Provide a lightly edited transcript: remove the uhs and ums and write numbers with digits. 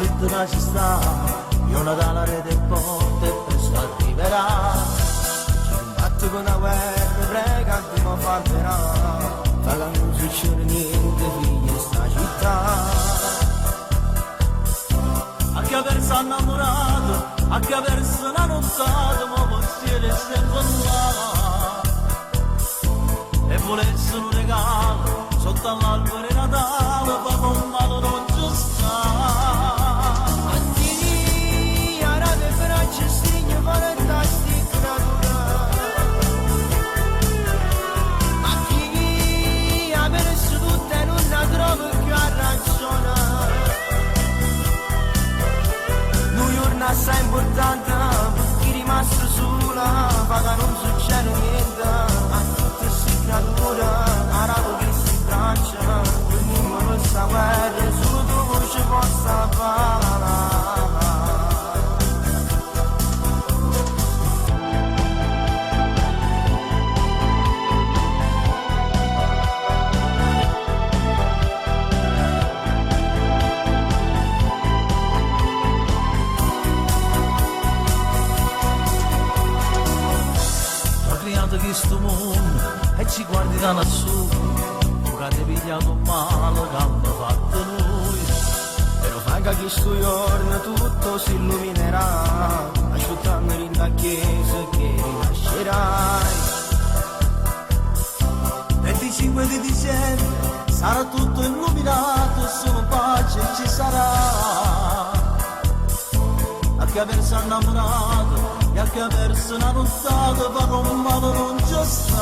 detto che ci sta, io Natale rete porte e presto arriverà. Ci combatto con la guerra, pregante ma farterà, fa che non succede niente, figli di sta città. A chi aversi innamorato, a chi aversi innamorato, ma possiede sempre là. E volesse un regalo, sotto all'albero di Natale, ma con mano non ci sta. Anni, arate e braccia, stigno, fantastiche natura. Ma chi ha messo tutto e non la trova più a ragione. Assai importante per chi è rimasto sola, fa che non succede niente a tutte queste creature, arato che si braccia, ognuno per questa guerra, solo tu voce possa parlare. Questo mondo e ci guardi da lassù, tu che ti pigliato male che hanno fatto noi, però fai che questo giorno tutto si illuminerà, asciuttando in chiesa che rinascerai. 25 di dicembre sarà tutto illuminato, solo pace ci sarà. A chi aversi innamorato e a chi aversi innamorato, ma con mano non ci sta.